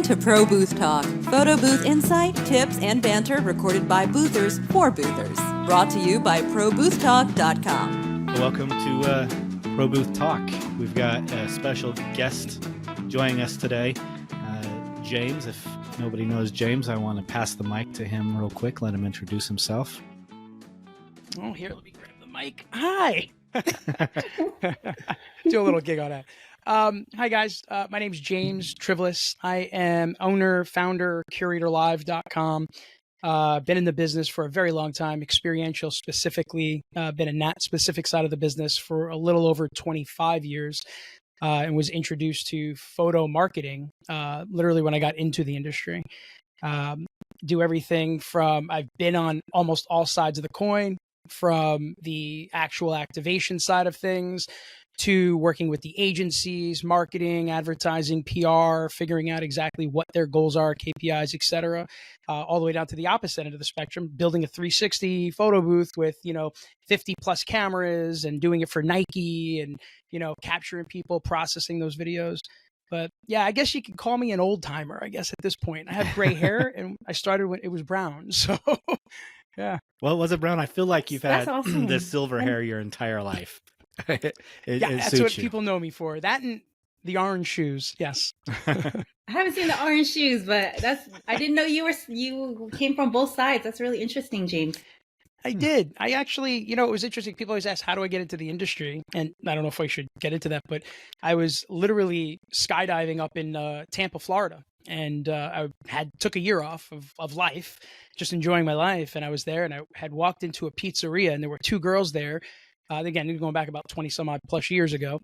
to Pro Booth Talk, photo booth insight, tips, and banter recorded by boothers for boothers. Brought to you by ProBoothTalk.com. Welcome to Pro Booth Talk. We've got a special guest joining us today, James. If nobody knows James, I want to pass the mic to him real quick. Let him introduce himself. Oh, here, let me grab the mic. Hi. Do a little gig on that. Hi, guys. My name's James Trivlis. I am owner, founder, CuratorLive.com. Been in the business for a very long time, experiential specifically. Been in that specific side of the business for a little over 25 years. And was introduced to photo marketing literally when I got into the industry. Do everything from, I've been on almost all sides of the coin, from the actual activation side of things to working with the agencies, marketing, advertising, PR, figuring out exactly what their goals are, KPIs, etc., all the way down to the opposite end of the spectrum, building a 360 photo booth with, 50 plus cameras and doing it for Nike and, capturing people, processing those videos. But yeah, I guess you could call me an old timer, I guess, at this point. I have gray hair and I started when it was brown. So yeah. Well, was it brown? I feel like you've had awesome. this silver hair your entire life. That's what people know me for. That and the orange shoes. Yes. I haven't seen the orange shoes, but I didn't know you came from both sides. That's really interesting, James. I did. I actually, it was interesting. People always ask, how do I get into the industry? And I don't know if I should get into that, but I was literally skydiving up in Tampa, Florida. And I took a year off of life, just enjoying my life. And I was there and I had walked into a pizzeria and there were two girls there. Again, going back about 20 some odd plus years ago.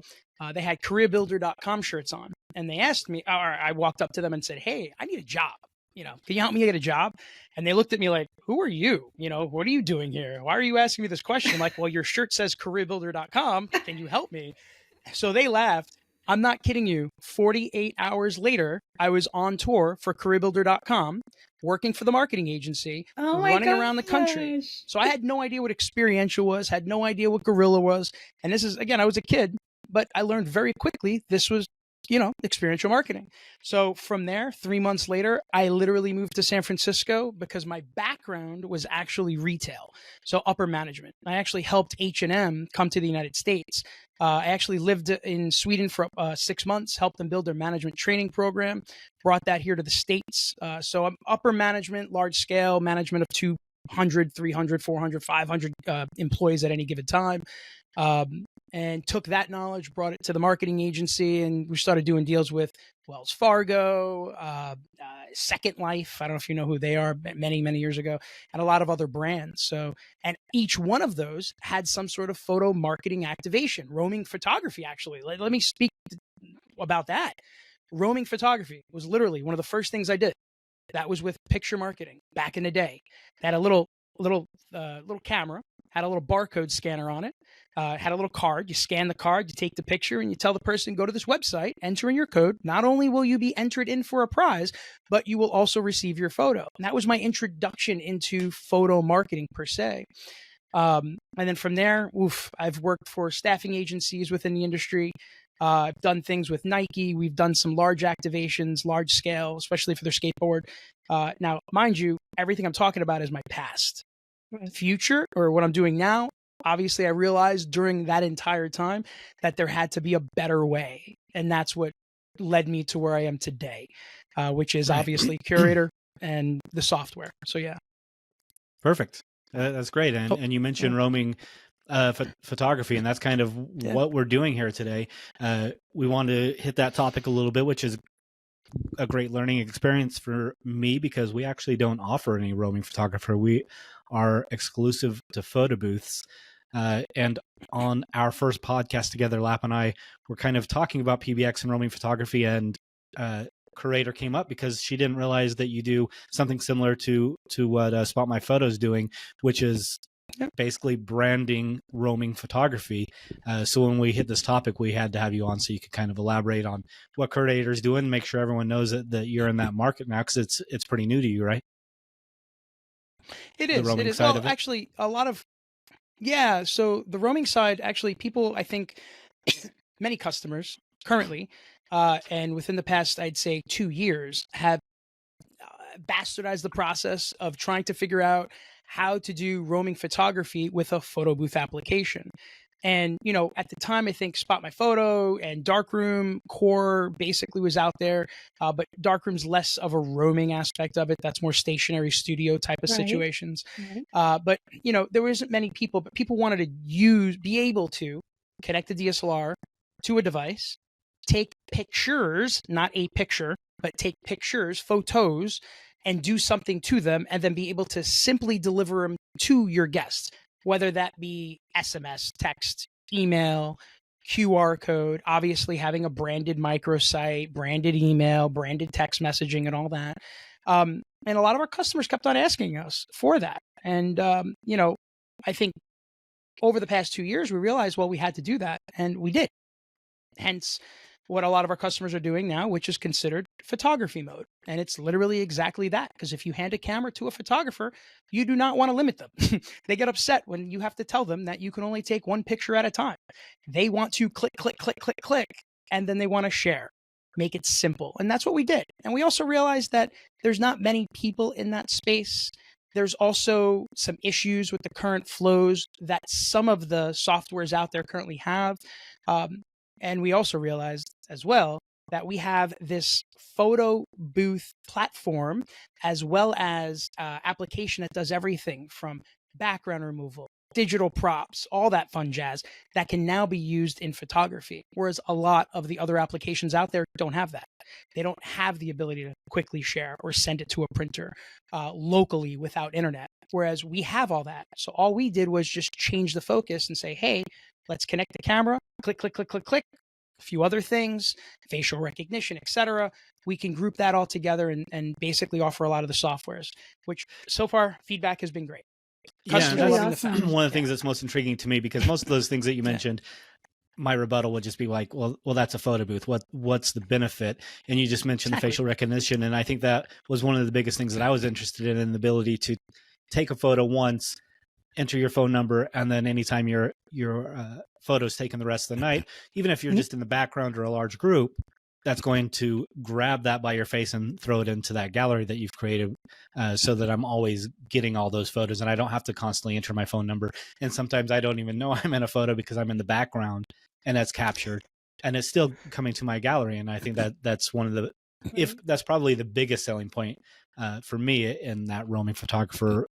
They had careerbuilder.com shirts on. And they asked me, or I walked up to them and said, hey, I need a job. Can you help me get a job? And they looked at me like, who are you? What are you doing here? Why are you asking me this question? I'm like, well, your shirt says careerbuilder.com. Can you help me? So they laughed. I'm not kidding you. 48 hours later, I was on tour for careerbuilder.com, working for the marketing agency, running around the country. So I had no idea what experiential was, had no idea what guerrilla was. And this is, again, I was a kid, but I learned very quickly this was experiential marketing. So from there, 3 months later, I literally moved to San Francisco because my background was actually retail. So upper management. I actually helped H&M come to the United States. I actually lived in Sweden for 6 months, helped them build their management training program, brought that here to the States. So I'm upper management, large scale management of 200, 300, 400, 500 employees at any given time. And took that knowledge, brought it to the marketing agency, and we started doing deals with Wells Fargo, Second Life. I don't know if you know who they are, many, many years ago, and a lot of other brands. So, and each one of those had some sort of photo marketing activation, roaming photography, actually. Let me speak about that. Roaming photography was literally one of the first things I did. That was with picture marketing back in the day. They had a little camera, had a little barcode scanner on it. Had a little card. You scan the card, you take the picture, and you tell the person, go to this website, enter in your code. Not only will you be entered in for a prize, but you will also receive your photo. And that was my introduction into photo marketing per se. And then from there, I've worked for staffing agencies within the industry. I've done things with Nike. We've done some large activations, large scale, especially for their skateboard. Now, mind you, everything I'm talking about is my past. Future, or what I'm doing now, obviously, I realized during that entire time that there had to be a better way. And that's what led me to where I am today, which is obviously Curator and the software. So, yeah. Perfect. That's great. And you mentioned roaming photography, and that's kind of what we're doing here today. We want to hit that topic a little bit, which is a great learning experience for me because we actually don't offer any roaming photographer. We are exclusive to photo booths. And on our first podcast together, Lap and I were kind of talking about PBX and roaming photography, and Curator came up because she didn't realize that you do something similar to what Spot My Photo is doing, which is basically branding roaming photography. So when we hit this topic, we had to have you on so you could kind of elaborate on what Curator is doing, make sure everyone knows that you're in that market now, because it's pretty new to you, right? It is. Well, actually, a lot of so the roaming side, actually, people, I think, many customers currently, and within the past, I'd say 2 years, have bastardized the process of trying to figure out how to do roaming photography with a photo booth application. And, at the time, I think Spot My Photo and Darkroom Core basically was out there, but Darkroom's less of a roaming aspect of it. That's more stationary studio type of Right. situations. Right. But, there wasn't many people, but people wanted to be able to connect a DSLR to a device, take pictures, not a picture, but take pictures, photos, and do something to them, and then be able to simply deliver them to your guests, whether that be SMS, text, email, QR code, obviously having a branded microsite, branded email, branded text messaging, and all that. And a lot of our customers kept on asking us for that. And, I think over the past 2 years, we realized, well, we had to do that, and we did. Hence, what a lot of our customers are doing now, which is considered photography mode. And it's literally exactly that. Because if you hand a camera to a photographer, you do not want to limit them. They get upset when you have to tell them that you can only take one picture at a time. They want to click, click, click, click, click, and then they want to share. Make it simple. And that's what we did. And we also realized that there's not many people in that space. There's also some issues with the current flows that some of the softwares out there currently have. And we also realized as well that we have this photo booth platform, as well as application that does everything from background removal, digital props, all that fun jazz that can now be used in photography. Whereas a lot of the other applications out there don't have that. They don't have the ability to quickly share or send it to a printer locally without internet. Whereas we have all that. So all we did was just change the focus and say, hey, let's connect the camera, click, click, click, click, click, a few other things, facial recognition, etc. We can group that all together and basically offer a lot of the softwares, which so far feedback has been great. Customers Really loving awesome. the one of the things that's most intriguing to me, because most of those things that you mentioned, my rebuttal would just be like, well, that's a photo booth. What's the benefit? And you just mentioned the facial recognition. And I think that was one of the biggest things that I was interested in the ability to take a photo once, enter your phone number, and then anytime your photo's taken the rest of the night, even if you're just in the background or a large group, that's going to grab that by your face and throw it into that gallery that you've created, so that I'm always getting all those photos and I don't have to constantly enter my phone number. And sometimes I don't even know I'm in a photo because I'm in the background and that's captured and it's still coming to my gallery. And I think that that's one of the, if that's probably the biggest selling point for me in that roaming photographer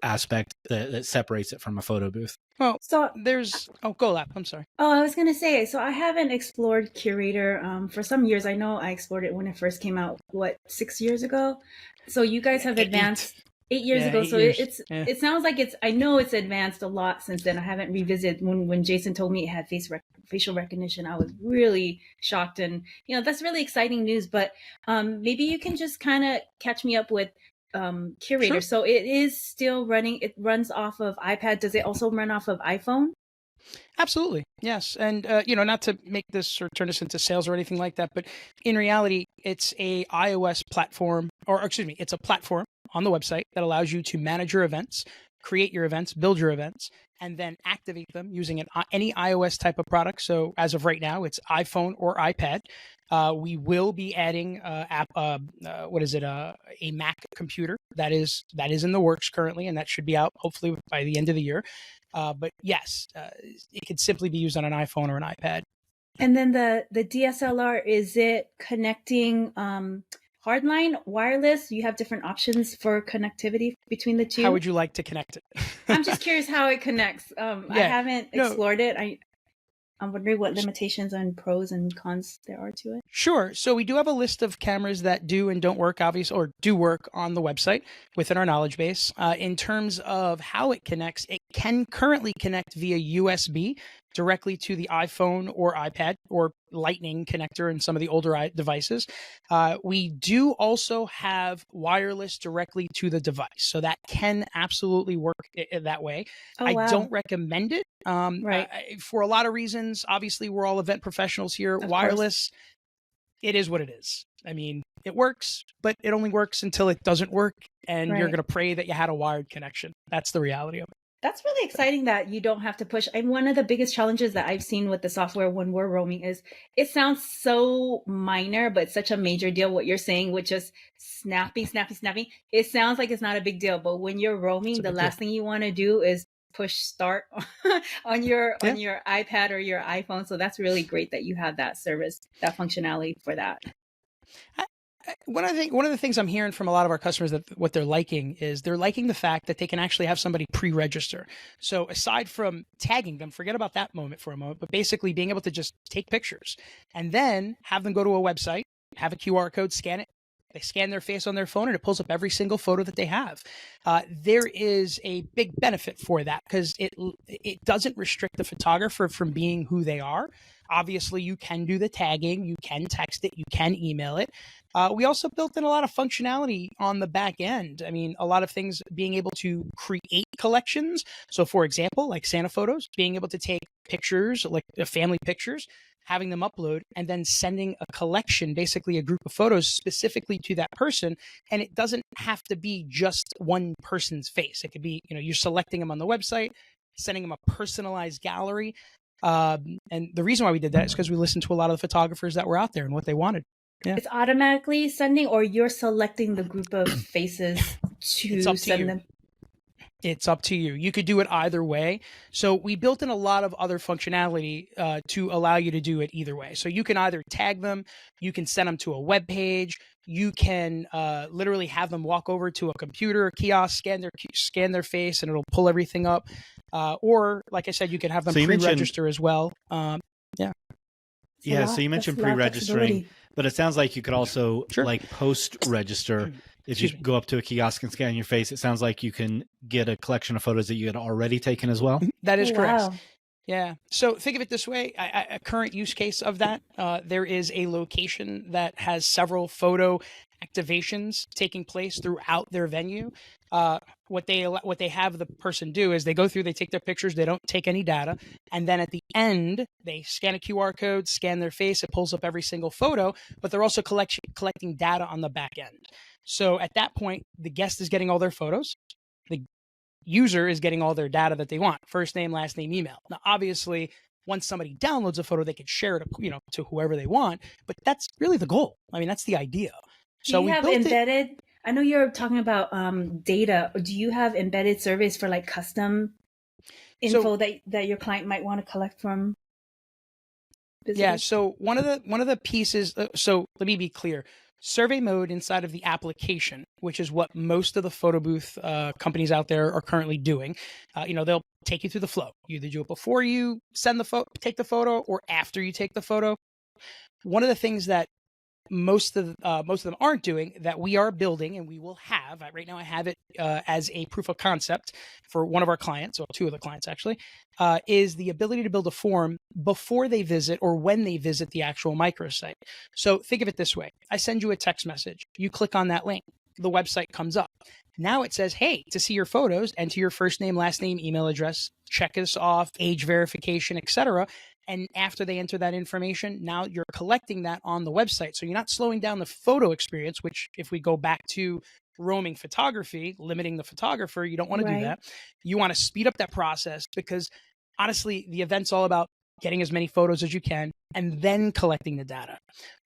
aspect that separates it from a photo booth. Well, So there's, go Lap, I'm sorry. Oh, I was gonna say, so I haven't explored Curator for some years. I know I explored it when it first came out, 6 years ago? So you guys have advanced 8 years ago. 8 So years. it sounds like I know it's advanced a lot since then. I haven't revisited when Jason told me it had facial recognition. I was really shocked, and that's really exciting news. But maybe you can just kind of catch me up with Curator. Sure. So it is still running. It runs off of iPad. Does it also run off of iPhone? Absolutely. Yes. And, not to make this or turn this into sales or anything like that, but in reality, it's a iOS platform, it's a platform on the website that allows you to manage your events, create your events, build your events, and then activate them using any iOS type of product. So as of right now, it's iPhone or iPad. We will be adding a Mac computer that is in the works currently, and that should be out hopefully by the end of the year. But yes, it could simply be used on an iPhone or an iPad. And then the DSLR, is it connecting hardline, wireless? You have different options for connectivity between the two. How would you like to connect it? I'm just curious how it connects. I haven't explored it. I'm wondering what limitations and pros and cons there are to it. Sure. So we do have a list of cameras that do and don't work, obviously, or do work on the website within our knowledge base. In terms of how it connects, it can currently connect via USB directly to the iPhone or iPad or Lightning connector in some of the older devices. We do also have wireless directly to the device. So that can absolutely work that way. Oh, wow. I don't recommend it. Right. For a lot of reasons. Obviously, we're all event professionals here. Of Wireless, it is what it is. I mean, it works, but it only works until it doesn't work. And you're Right. going to pray that you had a wired connection. That's the reality of it. That's really exciting that you don't have to push. And one of the biggest challenges that I've seen with the software when we're roaming is it sounds so minor, but such a major deal. What you're saying, which is snappy, snappy, snappy. It sounds like it's not a big deal, but when you're roaming, the last thing you want to do is push start on your iPad or your iPhone. So that's really great that you have that service, that functionality for that. One of the things I'm hearing from a lot of our customers that what they're liking is they're liking the fact that they can actually have somebody pre-register. So aside from tagging them, forget about that moment for a moment, but basically being able to just take pictures and then have them go to a website, have a QR code, scan it. They scan their face on their phone and it pulls up every single photo that they have. There is a big benefit for that because it doesn't restrict the photographer from being who they are. Obviously, you can do the tagging, you can text it, you can email it. We also built in a lot of functionality on the back end. I mean, a lot of things being able to create collections. So for example, like Santa photos, being able to take pictures, like family pictures, having them upload and then sending a collection, basically a group of photos specifically to that person. And it doesn't have to be just one person's face. It could be, you're selecting them on the website, sending them a personalized gallery. And the reason why we did that is because we listened to a lot of the photographers that were out there and what they wanted. Yeah. It's automatically sending, or you're selecting the group of faces to send them? It's up to you. You could do it either way. So we built in a lot of other functionality to allow you to do it either way. So you can either tag them, you can send them to a web page, you can literally have them walk over to a computer, a kiosk, scan their face, and it'll pull everything up. Or, like I said, you can have them pre-register as well. Yeah, so you mentioned pre-registering, but it sounds like you could also like post-register. If you go up to a kiosk and scan your face, it sounds like you can get a collection of photos that you had already taken as well. That is correct. Wow. Yeah. So think of it this way. A current use case of that, there is a location that has several photo activations taking place throughout their venue. What they have the person do is they go through, they take their pictures, they don't take any data, and then at the end they scan a QR code, scan their face, it pulls up every single photo, but they're also collecting data on the back end. So at that point, the guest is getting all their photos, the user is getting all their data that they want, first name, last name, email. Now, obviously, once somebody downloads a photo, they can share it, to whoever they want, but that's really the goal. I mean, that's the idea. So do you have embedded? I know you're talking about data. Do you have embedded surveys for like custom info that your client might want to collect from visitors? Yeah. So one of the pieces. So let me be clear. Survey mode inside of the application, which is what most of the photo booth companies out there are currently doing. They'll take you through the flow. You either do it before you take the photo, or after you take the photo. One of the things that most of them aren't doing that we are building, and we will have right now. I have it as a proof of concept for one of our clients, or two of the clients actually, is the ability to build a form before they visit or when they visit the actual microsite. So think of it this way: I send you a text message, you click on that link, the website comes up. Now it says, hey, to see your photos, enter your first name, last name, email address, check us off, age verification, etc. And after they enter that information, now you're collecting that on the website. So you're not slowing down the photo experience, which if we go back to roaming photography, limiting the photographer, you don't want to do that. You want to speed up that process because honestly, the event's all about getting as many photos as you can and then collecting the data.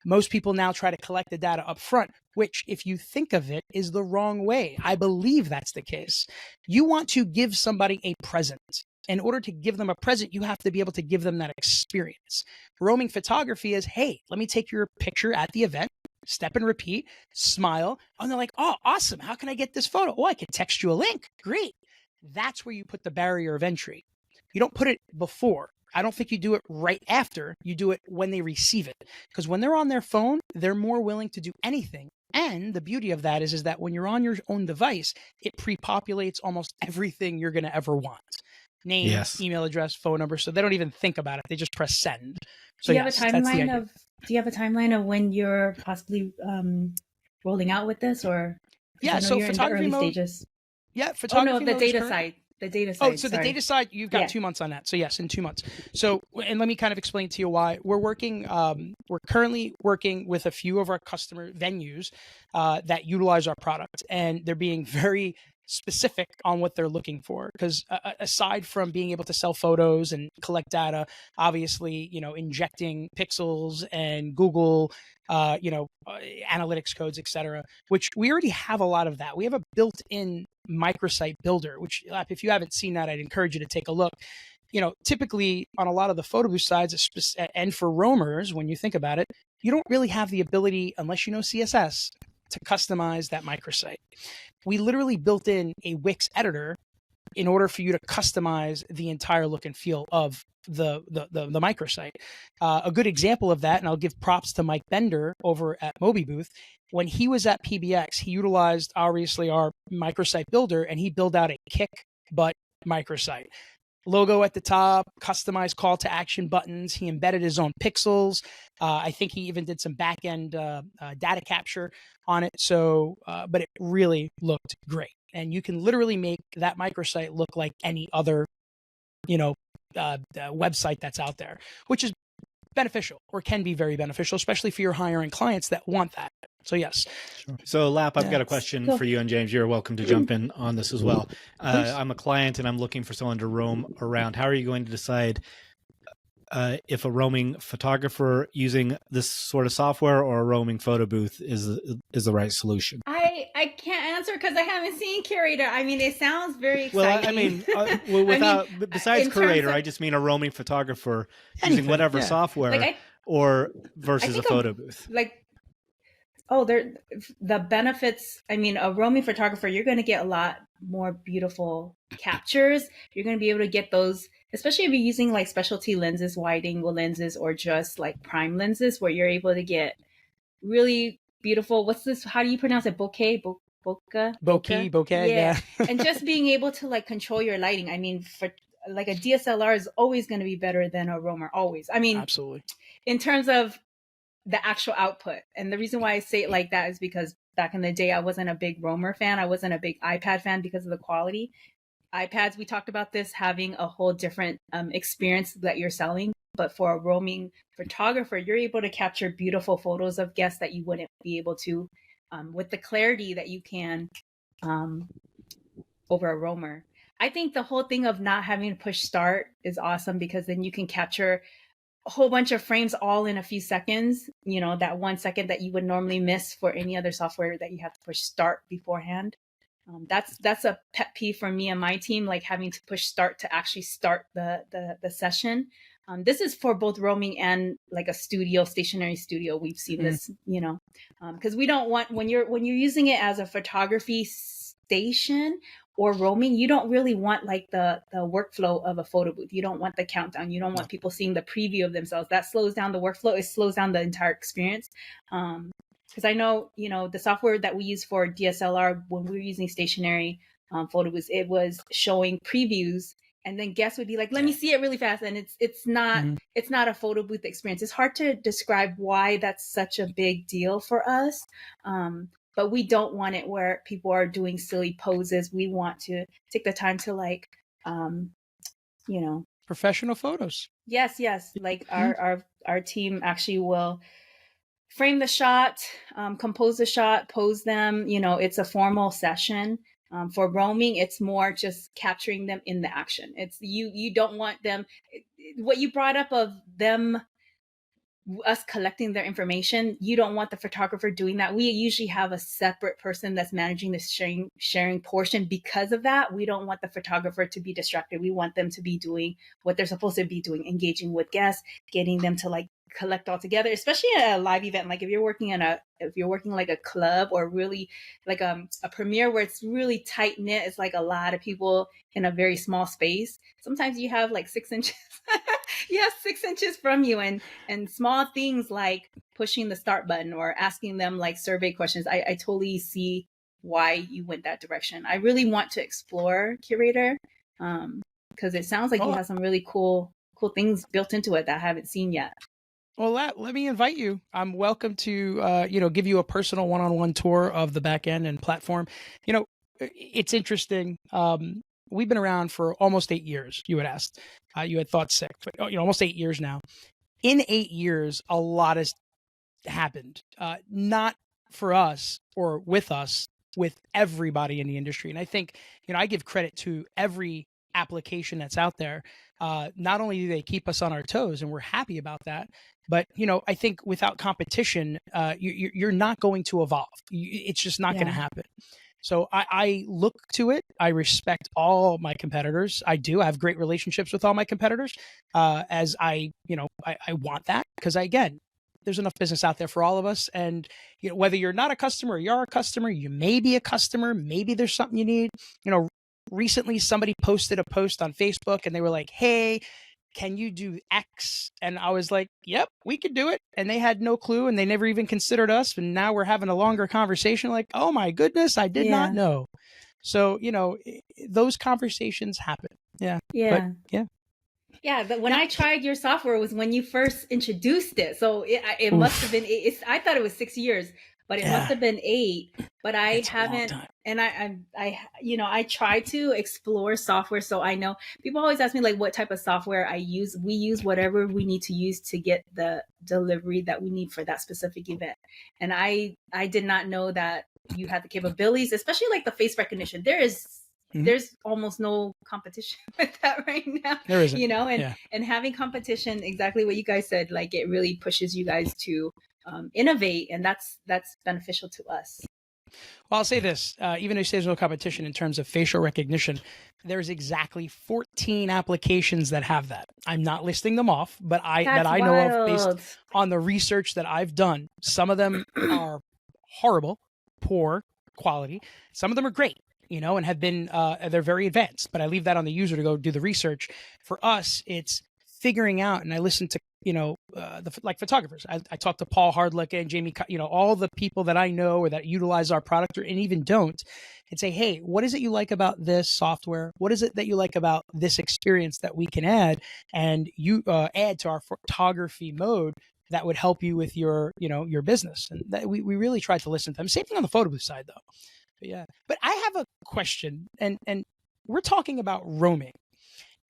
Most people now try to collect the data up front, which if you think of it is the wrong way. I believe that's the case. You want to give somebody a present. In order to give them a present, you have to be able to give them that experience. Roaming photography is, hey, let me take your picture at the event, step and repeat, smile. And they're like, oh, awesome. How can I get this photo? Oh, I could text you a link. Great. That's where you put the barrier of entry. You don't put it before. I don't think you do it right after. You do it when they receive it. Because when they're on their phone, they're more willing to do anything. And the beauty of that is that when you're on your own device, it pre-populates almost everything you're going to ever want. Name, email address, phone number. So they don't even think about it. They just press send. So do you have a timeline of when you're possibly rolling out with this, or? Yeah. So photography mode. Stages. Yeah. Photography mode. The data side. The data side. Oh, so the data side, you've got 2 months on that. So yes, in 2 months. So, and let me kind of explain to you why we're currently working with a few of our customer venues that utilize our product, and they're being very specific on what they're looking for. Because aside from being able to sell photos and collect data, obviously, injecting pixels and Google, analytics codes, etc., which we already have a lot of that. We have a built-in microsite builder, which if you haven't seen that, I'd encourage you to take a look. Typically on a lot of the photo booth sides, and for roamers, when you think about it, you don't really have the ability, unless you know CSS, to customize that microsite. We literally built in a Wix editor in order for you to customize the entire look and feel of the microsite. A good example of that, and I'll give props to Mike Bender over at Moby Booth. When he was at PBX, he utilized obviously our microsite builder, and he built out a kick butt microsite. Logo at the top, customized call to action buttons. He embedded his own pixels. I think he even did some back end data capture on it. So, but it really looked great. And you can literally make that microsite look like any other, website that's out there, which is beneficial, or can be very beneficial, especially for your higher end clients that want that. So yes. Sure. So Lap, I've got a question for you, and James, you're welcome to jump in on this as well. I'm a client and I'm looking for someone to roam around. How are you going to decide if a roaming photographer using this sort of software or a roaming photo booth is the right solution? I can't answer because I haven't seen Curator. I mean, it sounds very exciting. Well, besides Curator, I just mean a roaming photographer using whatever software versus a photo booth. The benefits. I mean, a roaming photographer, you're going to get a lot more beautiful captures. You're going to be able to get those, especially if you're using like specialty lenses, wide angle lenses, or just like prime lenses, where you're able to get really beautiful. What's this? How do you pronounce it? Bokeh. Yeah. And just being able to like control your lighting. I mean, for like a DSLR is always going to be better than a roamer. Always. I mean, absolutely. In terms of the actual output. And the reason why I say it like that is because back in the day, I wasn't a big roamer fan. I wasn't a big iPad fan because of the quality. iPads, we talked about this, having a whole different experience that you're selling. But for a roaming photographer, you're able to capture beautiful photos of guests that you wouldn't be able to with the clarity that you can over a roamer. I think the whole thing of not having to push start is awesome, because then you can capture a whole bunch of frames all in a few seconds, that 1 second that you would normally miss for any other software that you have to push start beforehand. That's a pet peeve for me and my team, like having to push start to actually start the session. This is for both roaming and like a stationary studio. We've seen this, because we don't want, when you're using it as a photography station or roaming, you don't really want like the workflow of a photo booth. You don't want the countdown. You don't want people seeing the preview of themselves. That slows down the workflow. It slows down the entire experience. Because I know, the software that we use for DSLR, when we were using stationary photo booths, it was showing previews, and then guests would be like, let me see it really fast. And it's not a photo booth experience. It's hard to describe why that's such a big deal for us. But we don't want it where people are doing silly poses. We want to take the time to professional photos. Yes. Like our team actually will frame the shot, compose the shot, pose them. It's a formal session. For roaming, it's more just capturing them in the action. It's you don't want them. What you brought up of them, us collecting their information, you don't want the photographer doing that. We usually have a separate person that's managing the sharing portion. Because of that, we don't want the photographer to be distracted. We want them to be doing what they're supposed to be doing, engaging with guests, getting them to like collect all together, especially at a live event. Like if you're working like a club, or really like a premiere where it's really tight knit, it's like a lot of people in a very small space. Sometimes you have like 6 inches. You have 6 inches from you, and small things like pushing the start button or asking them like survey questions. I totally see why you went that direction. I really want to explore Curator because it sounds like you have some really cool things built into it that I haven't seen yet. Well, let me invite you. I'm welcome to, give you a personal one-on-one tour of the back end and platform. It's interesting. We've been around for almost 8 years. You had asked, you had thought 6, but almost 8 years now. In 8 years, a lot has happened. Not for us or with us, with everybody in the industry. And I think, I give credit to every application that's out there. Not only do they keep us on our toes, and we're happy about that, but I think without competition, you're not going to evolve. It's just not going to happen. So I look to it. I respect all my competitors. I do. I have great relationships with all my competitors. As I want that, because again, there's enough business out there for all of us. And whether you're not a customer or you're a customer, you may be a customer. Maybe there's something you need. Recently somebody posted a post on Facebook and they were like, "Hey, can you do X?" And I was like, "Yep, we could do it." And they had no clue and they never even considered us. And now we're having a longer conversation like, "Oh my goodness, I did not know." So, those conversations happen. Yeah. Yeah. But, yeah, but when I tried your software was when you first introduced it. So it must have been, I thought it was 6 years, but it must have been 8. But I haven't, and I try to explore software. So I know people always ask me like what type of software I use. We use whatever we need to use to get the delivery that we need for that specific event. And I did not know that you had the capabilities, especially like the face recognition. There's almost no competition with that right now. There isn't. And having competition, exactly what you guys said, like it really pushes you guys to innovate, and that's beneficial to us. Well, I'll say this, even though you say there's no competition in terms of facial recognition, there's exactly 14 applications that have that. I'm not listing them off, but I know of based on the research that I've done. Some of them are horrible, poor quality. Some of them are great, and have been, they're very advanced, but I leave that on the user to go do the research. For us, it's figuring out, and I listen to, like photographers. I talk to Paul Hardlick and Jamie, all the people that I know or that utilize our product and even don't, and say, "Hey, what is it you like about this software? What is it that you like about this experience that we can add?" And you add to our photography mode that would help you with your business. And that we really try to listen to them. Same thing on the photo booth side though. But yeah. But I have a question, and we're talking about roaming.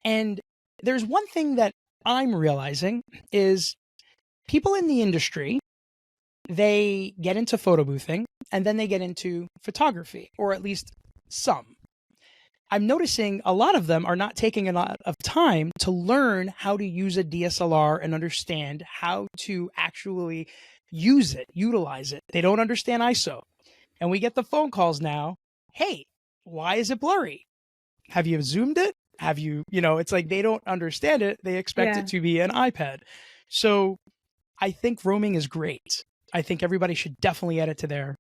And there's one thing that I'm realizing is people in the industry, they get into photo boothing and then they get into photography, or at least some. I'm noticing a lot of them are not taking a lot of time to learn how to use a DSLR and understand how to actually use it, utilize it. They don't understand ISO. And we get the phone calls now. "Hey, why is it blurry? Have you zoomed it? Have you, it's like they don't understand it. They expect it to be an iPad." So I think roaming is great. I think everybody should definitely add it to their,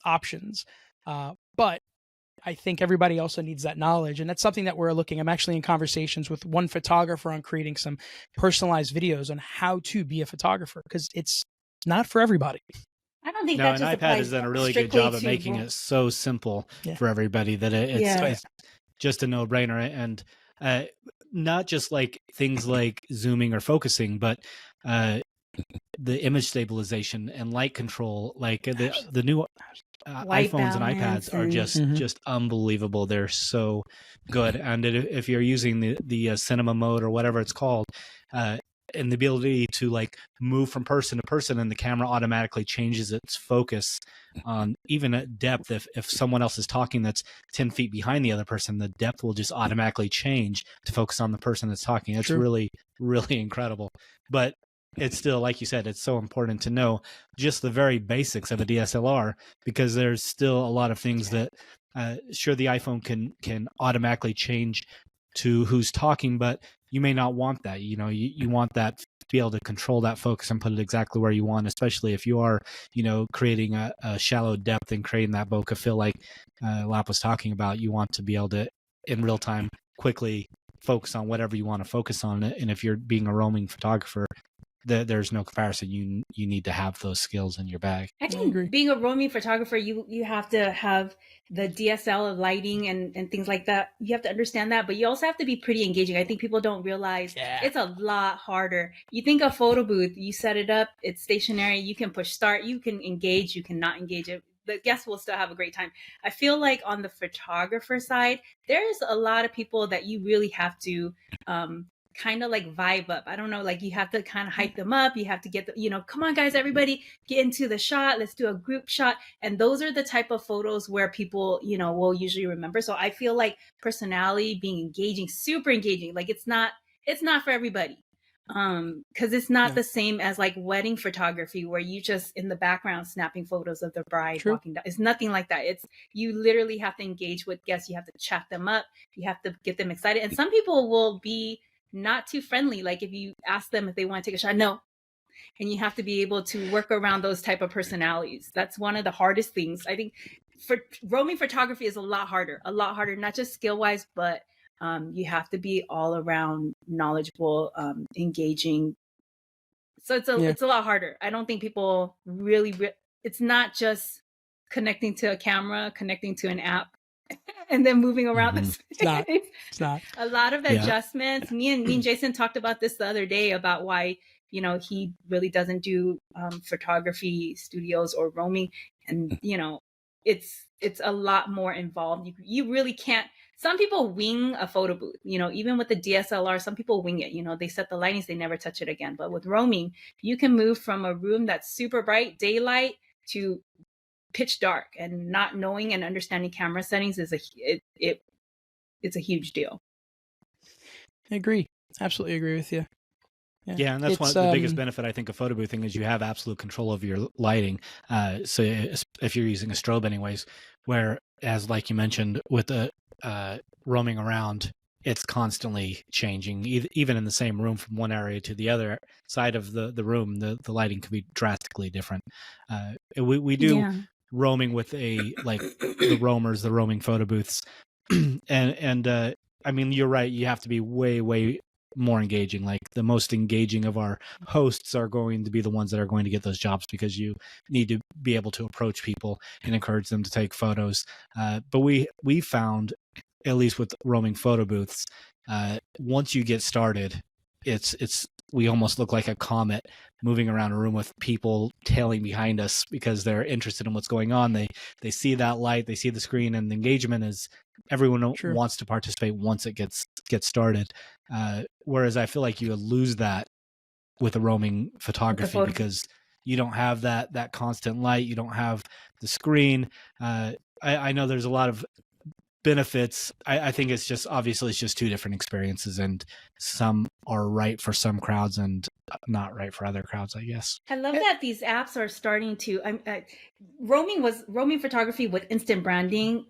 options. But I think everybody also needs that knowledge. And that's something that we're looking. I'm actually in conversations with one photographer on creating some personalized videos on how to be a photographer, because it's not for everybody. I don't think an iPad has done a really good job of making it so simple for everybody that it's just a no-brainer. And not just like things like zooming or focusing, but the image stabilization and light control, like the new iPhones and iPads are just unbelievable. They're so good. And if you're using the cinema mode or whatever it's called, and the ability to like move from person to person, and the camera automatically changes its focus on even at depth. If someone else is talking that's 10 feet behind the other person, the depth will just automatically change to focus on the person that's talking. It's really, really incredible. But it's still, like you said, it's so important to know just the very basics of a DSLR, because there's still a lot of things that sure, the iPhone can automatically change to who's talking, but you may not want that. You want that to be able to control that focus and put it exactly where you want, especially if you are, creating a shallow depth and creating that bokeh feel like Lap was talking about. You want to be able to, in real time, quickly focus on whatever you want to focus on. And if you're being a roaming photographer, there's no comparison. You need to have those skills in your bag. I think being a roaming photographer, you have to have the DSL lighting and things like that. You have to understand that, but you also have to be pretty engaging. I think people don't realize it's a lot harder. You think a photo booth, you set it up, it's stationary, you can push start, you can engage, you cannot engage it. The guests will still have a great time. I feel like on the photographer side, there's a lot of people that you really have to kind of like vibe up. I don't know, like you have to kind of hype them up. You have to get the, you know, come on guys, everybody get into the shot. Let's do a group shot. And those are the type of photos where people, you know, will usually remember. So I feel like personality, being engaging, super engaging, like it's not for everybody. Because it's not the same as like wedding photography where you just in the background snapping photos of the bride walking down. It's nothing like that. It's you literally have to engage with guests. You have to chat them up. You have to get them excited. And some people will be not too friendly. Like if you ask them if they want to take a shot, no. And you have to be able to work around those type of personalities. That's one of the hardest things. I think for roaming photography is a lot harder, not just skill wise, but you have to be all around knowledgeable, engaging. So it's a lot harder. I don't think people really, it's not just connecting to a camera, connecting to an app, and then moving around the space. It's not. A lot of adjustments. Me and Jason talked about this the other day about why, you know, he really doesn't do photography studios or roaming. And, you know, it's a lot more involved. You really can't. Some people wing a photo booth, you know, even with the DSLR, some people wing it, you know, they set the lightings, they never touch it again. But with roaming, you can move from a room that's super bright, daylight, to pitch dark, and not knowing and understanding camera settings is it's a huge deal. I agree. Absolutely agree with you. Yeah, and that's one of the biggest benefit, I think, of photo boothing is you have absolute control of your lighting. So if you're using a strobe anyways, whereas like you mentioned with the roaming around, it's constantly changing. Even in the same room from one area to the other side of the room, the lighting can be drastically different. We do roaming with the roaming photo booths. and I mean, you're right. You have to be way, way more engaging. Like the most engaging of our hosts are going to be the ones that are going to get those jobs, because you need to be able to approach people and encourage them to take photos. But we found, at least with roaming photo booths, once you get started, we almost look like a comet moving around a room with people tailing behind us because they're interested in what's going on. They see that light, they see the screen, and the engagement is everyone wants to participate once it gets started. Whereas I feel like you lose that with a roaming photography because you don't have that constant light. You don't have the screen. I know there's a lot of benefits. I think it's just two different experiences, and some are right for some crowds and not right for other crowds, I guess. I love that these apps are starting to roaming photography with instant branding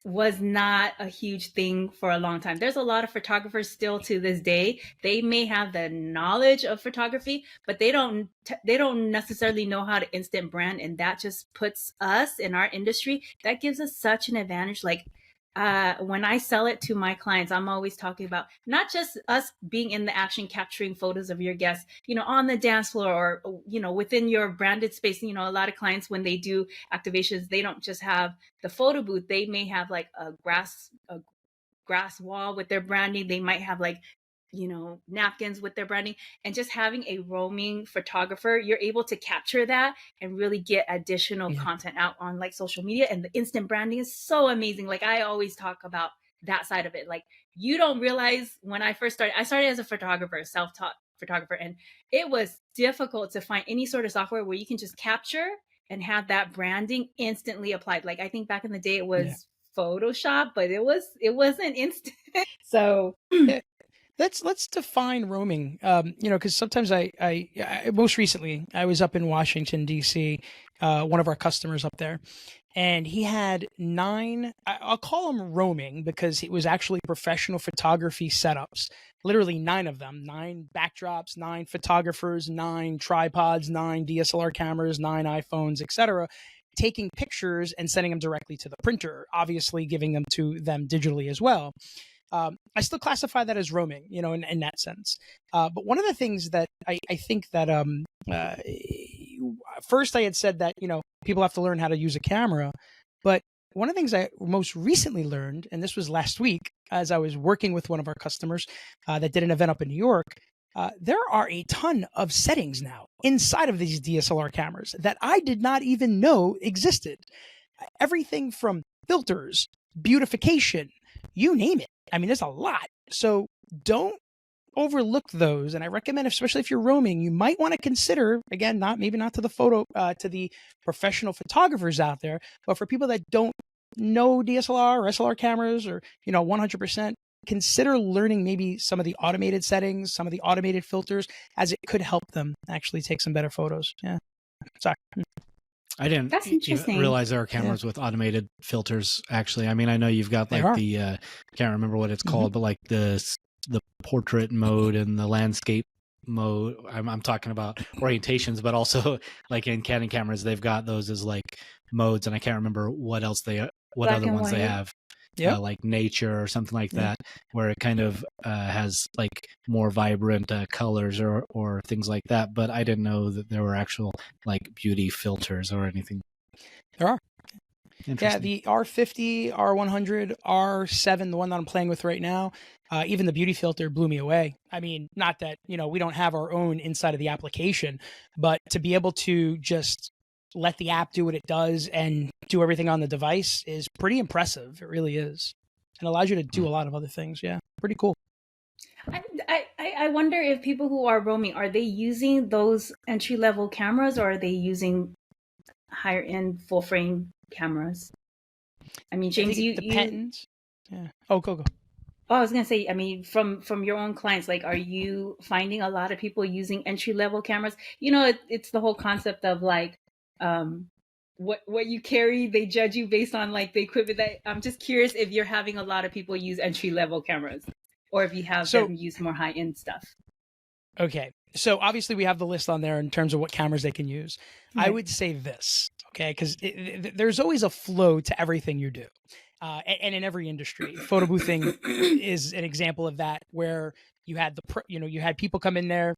was not a huge thing for a long time. There's a lot of photographers still to this day. They may have the knowledge of photography, but they don't necessarily know how to instant brand. And that just puts us in our industry. That gives us such an advantage. Like when I sell it to my clients, I'm always talking about not just us being in the action, capturing photos of your guests, you know, on the dance floor or, you know, within your branded space. You know, a lot of clients, when they do activations, they don't just have the photo booth. They may have like a grass wall with their branding. They might have like, you know, napkins with their branding. And just having a roaming photographer, you're able to capture that and really get additional content out on like social media. And the instant branding is so amazing. Like I always talk about that side of it. Like you don't realize, when I first started, I started as a photographer, self-taught photographer, and it was difficult to find any sort of software where you can just capture and have that branding instantly applied. Like I think back in the day it was Photoshop, but it wasn't instant. So Let's define roaming. You know, because sometimes I most recently I was up in Washington D.C. One of our customers up there, and he had 9. I'll call them roaming because it was actually professional photography setups. Literally 9 of them: 9 backdrops, 9 photographers, 9 tripods, 9 DSLR cameras, 9 iPhones, etc. Taking pictures and sending them directly to the printer. Obviously, giving them to them digitally as well. I still classify that as roaming, you know, in that sense. But one of the things that I think that first I had said that, you know, people have to learn how to use a camera. But one of the things I most recently learned, and this was last week, as I was working with one of our customers that did an event up in New York, there are a ton of settings now inside of these DSLR cameras that I did not even know existed. Everything from filters, beautification, you name it. I mean, there's a lot. So don't overlook those. And I recommend, especially if you're roaming, you might want to consider, again, maybe not to the professional photographers out there, but for people that don't know DSLR or SLR cameras or, 100%, consider learning maybe some of the automated settings, some of the automated filters, as it could help them actually take some better photos. Yeah. Sorry. I didn't That's interesting. realize there are cameras with automated filters. Actually, I mean, I know you've got like the can't remember what it's called, but like the portrait mode and the landscape mode. I'm talking about orientations, but also like in Canon cameras, they've got those as like modes, and I can't remember what else what Black other and ones they white. have. Yep. Like nature or something like that, where it kind of has like more vibrant colors or things like that. But I didn't know that there were actual like beauty filters or anything. There are. Interesting. Yeah, the R50, R100, R7, the one that I'm playing with right now, even the beauty filter blew me away. I mean, not that, we don't have our own inside of the application, but to be able to just let the app do what it does and do everything on the device is pretty impressive. It really is. And allows you to do a lot of other things. Yeah, pretty cool. I wonder if people who are roaming, are they using those entry-level cameras, or are they using higher-end full-frame cameras? I mean, James, it depends. Yeah. Oh, go. Oh, I was gonna say, I mean, from your own clients, like, are you finding a lot of people using entry-level cameras? It's the whole concept of like, what you carry, they judge you based on like the equipment. That I'm just curious if you're having a lot of people use entry-level cameras, or if you have them use more high-end stuff. Okay. So obviously we have the list on there in terms of what cameras they can use. Right. I would say this, okay, because there's always a flow to everything you do. And in every industry, photo boothing is an example of that, where you had you had people come in there,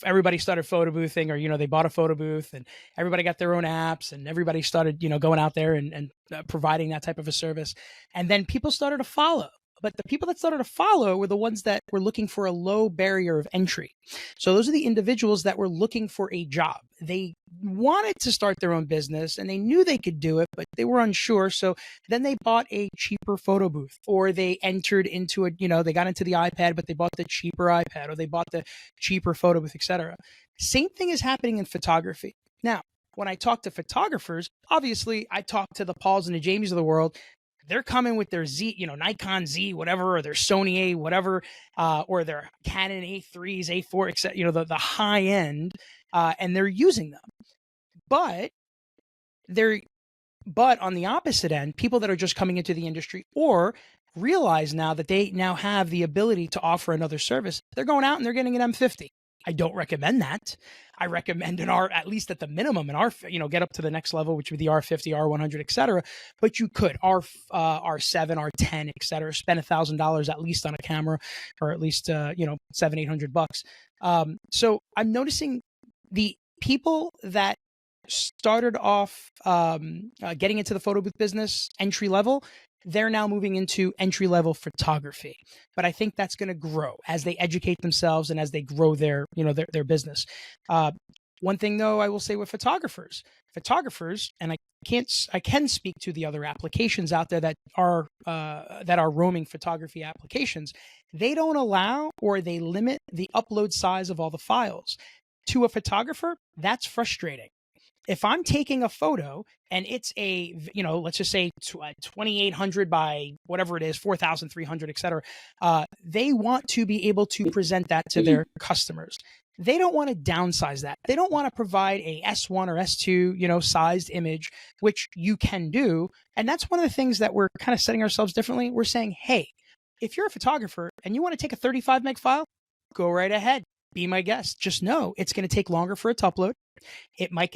everybody started photo boothing, or, they bought a photo booth and everybody got their own apps and everybody started, going out there and providing that type of a service. And then people started to follow. But the people that started to follow were the ones that were looking for a low barrier of entry. So those are the individuals that were looking for a job. They wanted to start their own business and they knew they could do it, but they were unsure. So then they bought a cheaper photo booth, or they entered into they got into the iPad, but they bought the cheaper iPad, or they bought the cheaper photo booth, etc. Same thing is happening in photography. Now, when I talk to photographers, obviously I talk to the Pauls and the Jamies of the world. They're coming with their Z, Nikon Z, whatever, or their Sony A, whatever, or their Canon A3s, A4, etc. The high end, and they're using them. But on the opposite end, people that are just coming into the industry or realize now that they now have the ability to offer another service, they're going out and they're getting an M50. I don't recommend that. I recommend at least at the minimum, get up to the next level, which would be the R50, R100, etc. But you could R7, R10, etc. Spend $1,000 at least on a camera, or at least $700-800. So I'm noticing the people that started off getting into the photo booth business entry level, they're now moving into entry-level photography. But I think that's going to grow as they educate themselves and as they grow their business. One thing though, I will say with photographers, and I can speak to the other applications out there that are roaming photography applications. They don't allow, or they limit the upload size of all the files. To a photographer, that's frustrating. If I'm taking a photo and it's let's just say 2,800 by whatever it is, 4,300, et cetera, they want to be able to present that to their customers. They don't want to downsize that. They don't want to provide a S1 or S2, sized image, which you can do. And that's one of the things that we're kind of setting ourselves differently. We're saying, hey, if you're a photographer and you want to take a 35 meg file, go right ahead. Be my guest. Just know it's going to take longer for it to upload. It might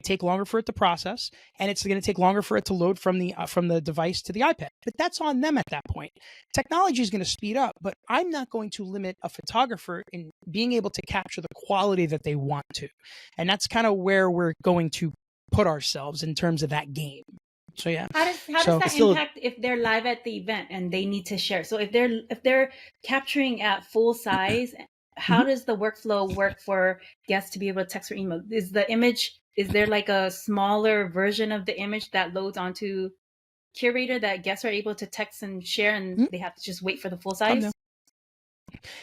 take longer for it to process, and it's going to take longer for it to load from the device to the iPad. But that's on them at that point. Technology is going to speed up, but I'm not going to limit a photographer in being able to capture the quality that they want to. And that's kind of where we're going to put ourselves in terms of that game. So yeah. How does that impact if they're live at the event and they need to share? So if they're capturing at full size, how does the workflow work for guests to be able to text or email? Is there like a smaller version of the image that loads onto Curator that guests are able to text and share, and they have to just wait for the full size?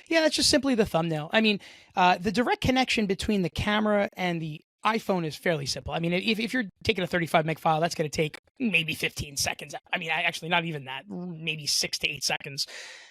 Yeah, that's just simply the thumbnail. I mean, the direct connection between the camera and the iPhone is fairly simple. I mean, if you're taking a 35 meg file, that's going to take maybe 15 seconds. I mean, actually, not even that, maybe 6 to 8 seconds.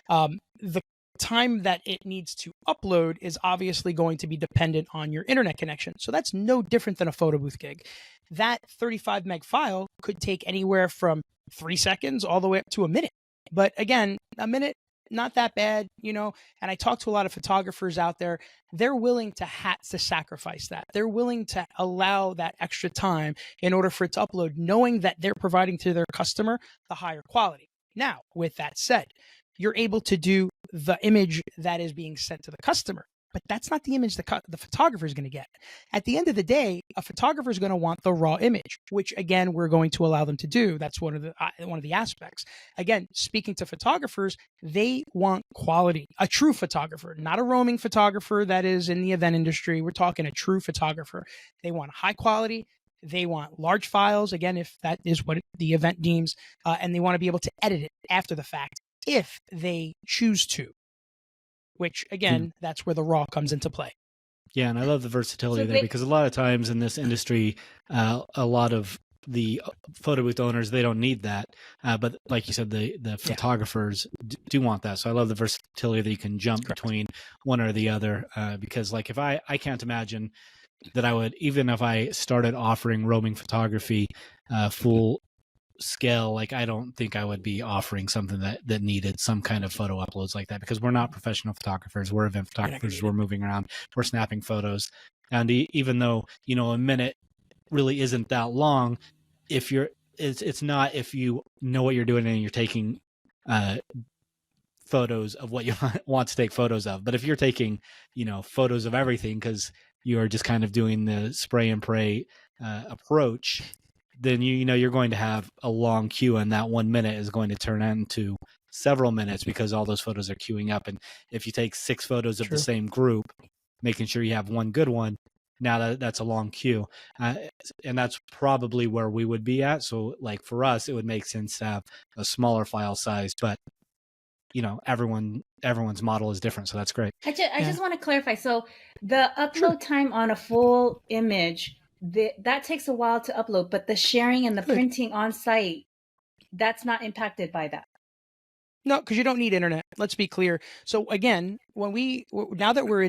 The time that it needs to upload is obviously going to be dependent on your internet connection. So that's no different than a photo booth gig. That 35 meg file could take anywhere from 3 seconds all the way up to a minute. But again, a minute, not that bad, you know. And I talk to a lot of photographers out there. They're willing to sacrifice that. They're willing to allow that extra time in order for it to upload, knowing that they're providing to their customer the higher quality. Now, with that said, you're able to do the image that is being sent to the customer, but that's not the image the photographer is going to get. At the end of the day, a photographer is going to want the raw image, which again, we're going to allow them to do. That's one of the aspects. Again, speaking to photographers, they want quality, a true photographer, not a roaming photographer that is in the event industry. We're talking a true photographer. They want high quality. They want large files, again, if that is what the event deems, and they want to be able to edit it after the fact if they choose to, which again, that's where the raw comes into play. Yeah, and I love the versatility there, because a lot of times in this industry, a lot of the photo booth owners, they don't need that. But like you said, the photographers do want that. So I love the versatility that you can jump between one or the other, because like if I can't imagine that I would, even if I started offering roaming photography full scale, like I don't think I would be offering something that needed some kind of photo uploads like that, because we're not professional photographers. We're event photographers. We're moving around. We're snapping photos. And even though, you know, a minute really isn't that long, if you're, it's not if you know what you're doing and you're taking photos of what you want to take photos of. But if you're taking, you know, photos of everything because you are just kind of doing the spray and pray approach, then you know you're going to have a long queue, and that 1 minute is going to turn into several minutes because all those photos are queuing up. And if you take 6 photos of the same group, making sure you have one good one, now that's a long queue. And that's probably where we would be at. So like for us, it would make sense to have a smaller file size, but you know, everyone's model is different. So that's great. I just want to clarify. So the upload time on a full image, that takes a while to upload, but the sharing and the printing on site, that's not impacted by that. No, because you don't need internet. Let's be clear. So again, now that we're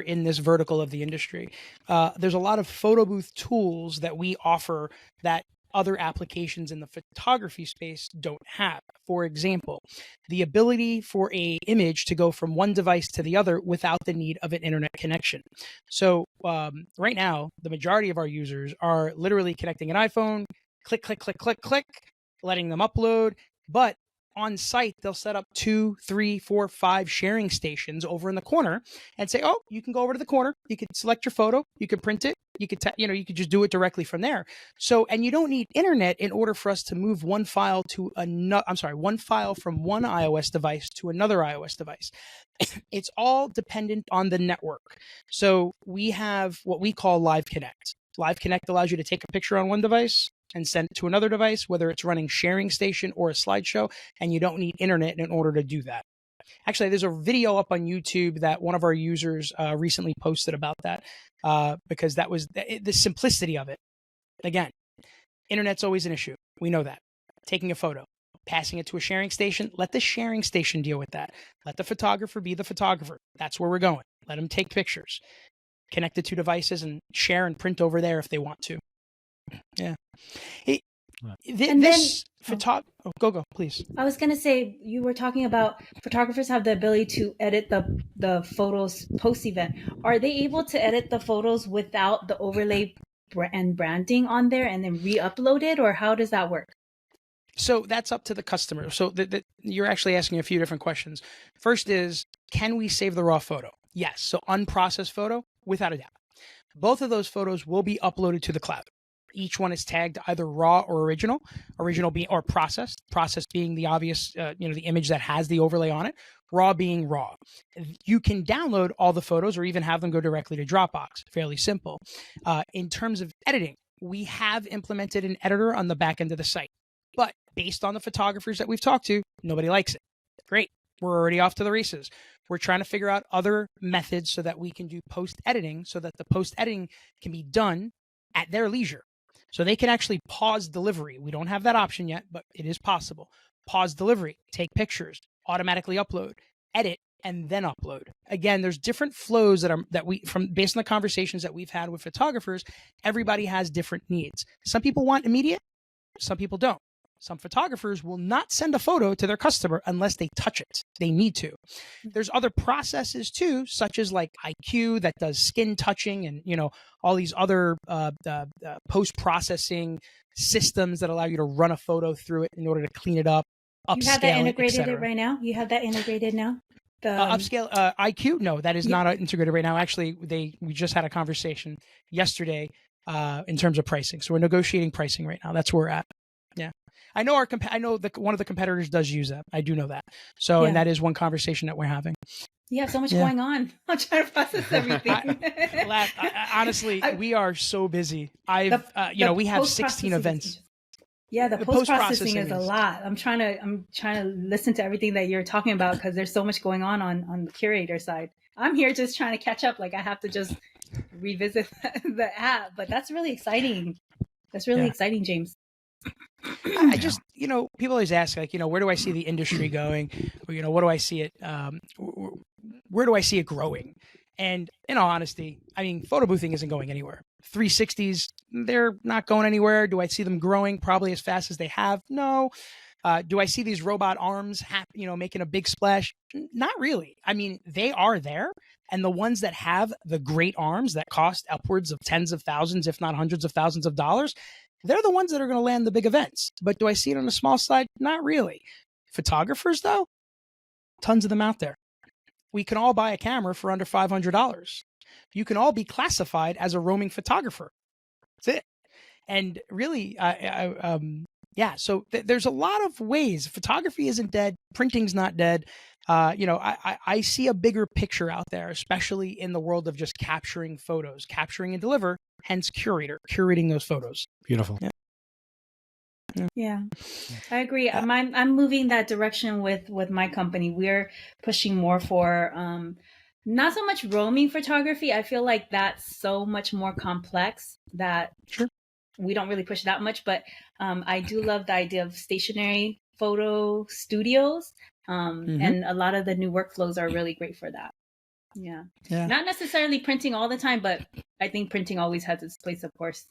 in this vertical of the industry, there's a lot of photo booth tools that we offer that other applications in the photography space don't have. For example, the ability for a image to go from one device to the other without the need of an internet connection. So right now, the majority of our users are literally connecting an iPhone, click, click, click, click, click, letting them upload. But on site, they'll set up 2, 3, 4, 5 sharing stations over in the corner and say, oh, you can go over to the corner. You can select your photo. You can print it. You could, you could just do it directly from there. So, and you don't need internet in order for us to move one file from one iOS device to another iOS device. It's all dependent on the network. So we have what we call Live Connect. Live Connect allows you to take a picture on one device and send it to another device, whether it's running sharing station or a slideshow, and you don't need internet in order to do that. Actually, there's a video up on YouTube that one of our users recently posted about that, because that was the simplicity of it. Again, internet's always an issue. We know that. Taking a photo, passing it to a sharing station, let the sharing station deal with that. Let the photographer be the photographer. That's where we're going. Let them take pictures. Connect the 2 devices and share and print over there if they want to. Yeah. Go, please. I was going to say, you were talking about photographers have the ability to edit the photos post-event. Are they able to edit the photos without the overlay and branding on there and then re-upload it, or how does that work? So that's up to the customer. So you're actually asking a few different questions. First is, can we save the raw photo? Yes. So unprocessed photo, without a doubt. Both of those photos will be uploaded to the cloud. Each one is tagged either raw or original being, or processed being the obvious, the image that has the overlay on it, raw being raw. You can download all the photos or even have them go directly to Dropbox. Fairly simple. In terms of editing, we have implemented an editor on the back end of the site, but based on the photographers that we've talked to, nobody likes it. Great. We're already off to the races. We're trying to figure out other methods so that we can do post editing, so that the post editing can be done at their leisure. So they can actually pause delivery. We don't have that option yet, but it is possible. Pause delivery, take pictures, automatically upload, edit, and then upload. Again, there's different flows that we from based on the conversations that we've had with photographers. Everybody has different needs. Some people want immediate, some people don't. Some photographers will not send a photo to their customer unless they touch it. They need to. There's other processes too, such as like IQ that does skin touching and, all these other post-processing systems that allow you to run a photo through it in order to clean it up, upscale You have that it, integrated etc. right now? You have that integrated now? The Upscale IQ? No, that is not integrated right now. Actually, we just had a conversation yesterday in terms of pricing. So we're negotiating pricing right now. That's where we're at. Yeah. I know one of the competitors does use that. I do know that. So, and that is one conversation that we're having. You have so much going on. I'm trying to process everything. Honestly, we are so busy. We have 16 events. Yeah, the post-processing is a lot. I'm trying to listen to everything that you're talking about because there's so much going on the curator side. I'm here just trying to catch up. Like I have to just revisit the app, but that's really exciting. That's really exciting, James. I just, people always ask, like, where do I see the industry going? Or, what do I see it, where do I see it growing? And in all honesty, I mean, photo boothing isn't going anywhere. 360s, they're not going anywhere. Do I see them growing probably as fast as they have? No. Do I see these robot arms, making a big splash? Not really. I mean, they are there. And the ones that have the great arms that cost upwards of tens of thousands, if not hundreds of thousands of dollars, they're the ones that are going to land the big events. But do I see it on a small side? Not really. Photographers, though, tons of them out there. We can all buy a camera for under $500. You can all be classified as a roaming photographer. That's it. And really, so there's a lot of ways. Photography isn't dead. Printing's not dead. I see a bigger picture out there, especially in the world of just capturing photos, capturing and deliver, hence curating those photos. Beautiful. Yeah, I agree. I'm moving that direction with my company. We're pushing more for not so much roaming photography. I feel like that's so much more complex that we don't really push that much. But I do love the idea of stationary photo studios. And a lot of the new workflows are really great for that. Yeah. Not necessarily printing all the time, but I think printing always has its place, of course.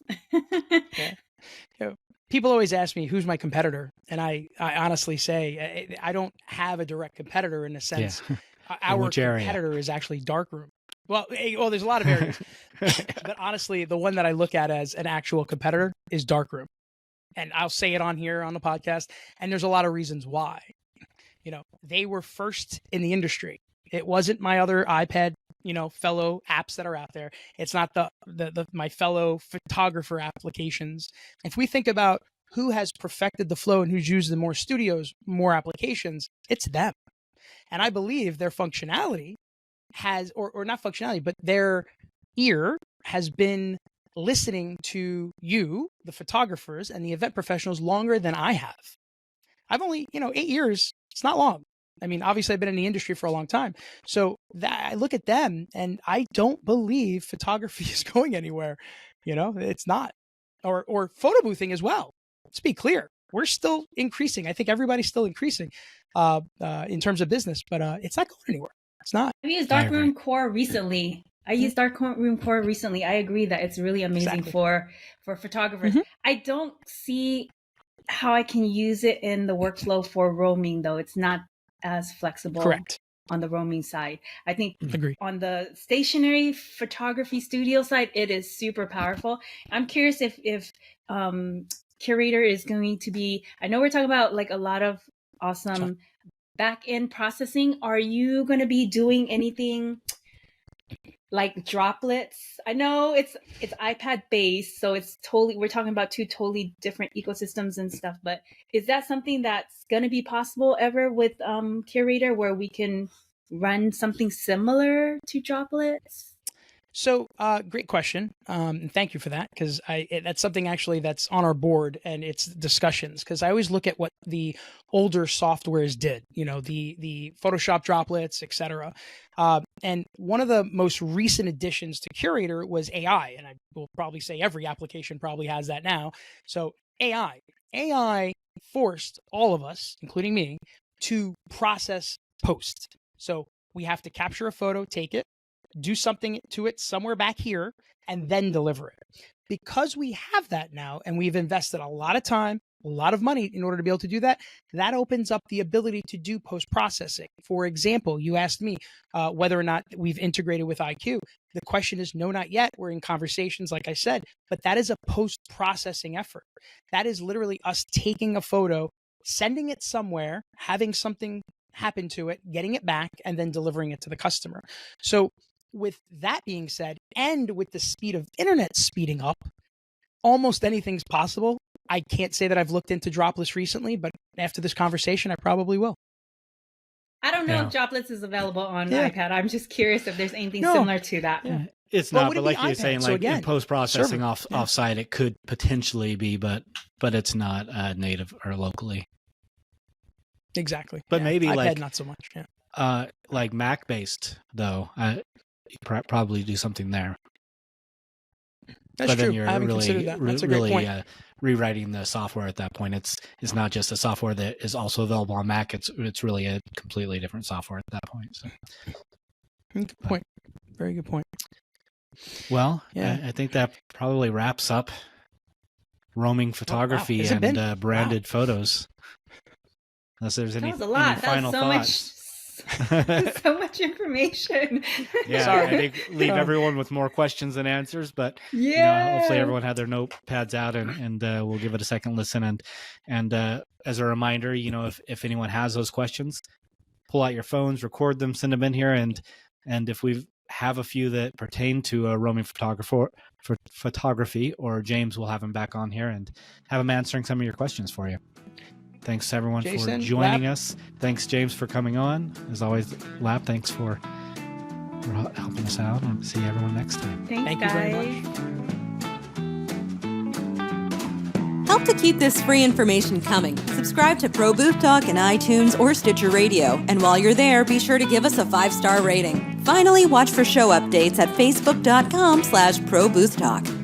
People always ask me, who's my competitor? And I honestly say, I don't have a direct competitor in the sense. Our competitor is actually Darkroom. Well, there's a lot of areas. But honestly, the one that I look at as an actual competitor is Darkroom. And I'll say it on here on the podcast. And there's a lot of reasons why. They were first in the industry. It wasn't my other iPad, fellow apps that are out there. It's not my fellow photographer applications. If we think about who has perfected the flow and who's used in more studios, more applications, it's them. And I believe their functionality has, or not functionality, but their ear has been listening to you, the photographers and the event professionals, longer than I have. I've only, 8 years. It's not long. I mean, obviously I've been in the industry for a long time. So I look at them and I don't believe photography is going anywhere. It's not. Or photo boothing as well. Let's be clear. We're still increasing. I think everybody's still increasing in terms of business, but it's not going anywhere. It's not. I used Darkroom Core recently. I agree that it's really amazing for photographers. I don't see how I can use it in the workflow for roaming, though. It's not as flexible. Correct. On the roaming side. I think on the stationary photography studio side, it is super powerful. I'm curious if Curator is going to be, I know we're talking about like a lot of awesome back end processing. Are you going to be doing anything like droplets? I know it's iPad based, so we're talking about two totally different ecosystems and stuff, but is that something that's going to be possible ever with Curator where we can run something similar to droplets? So, great question. And thank you for that, because that's something actually that's on our board and it's discussions. Because I always look at what the older softwares did, the Photoshop droplets, etc. And one of the most recent additions to Curator was AI, and I will probably say every application probably has that now. So AI forced all of us, including me, to process post. So we have to capture a photo, take it, do something to it somewhere back here, and then deliver it. Because we have that now, and we've invested a lot of time, a lot of money in order to be able to do that, that opens up the ability to do post-processing. For example, you asked me whether or not we've integrated with IQ. The question is no, not yet. We're in conversations, like I said, but that is a post-processing effort. That is literally us taking a photo, sending it somewhere, having something happen to it, getting it back, and then delivering it to the customer. So with that being said, and with the speed of internet speeding up, almost anything's possible. I can't say that I've looked into Droplets recently, but after this conversation, I probably will. I don't know if Droplets is available on iPad. I'm just curious if there's anything similar to that. Yeah. It's not, but like you're iPad? saying, So like again, in post-processing server. offsite, it could potentially be, but it's not native or locally. Exactly. But maybe iPad, like not so much. Yeah. Like Mac-based though, you probably do something there. That's but true. then you're I haven't really, considered that. That's a great point. Rewriting the software at that point. It's not just a software that is also available on Mac. It's really a completely different software at that point. So. Good point. Very good point. Well, yeah. I think that probably wraps up roaming photography and branded photos. Unless there's any final thoughts. So much information. Yeah, sorry. I think leave everyone with more questions than answers, but hopefully everyone had their notepads out and we'll give it a second listen. And as a reminder, if anyone has those questions, pull out your phones, record them, send them in here, and if we have a few that pertain to a roaming photography, or James will have him back on here and have him answering some of your questions for you. Thanks everyone for joining us. Thanks James for coming on. As always, Lap, thanks for helping us out, and see everyone next time. Thank you very much. Help to keep this free information coming. Subscribe to Pro Booth Talk in iTunes or Stitcher Radio. And while you're there, be sure to give us a 5-star rating. Finally, watch for show updates at facebook.com/ProBoothTalk.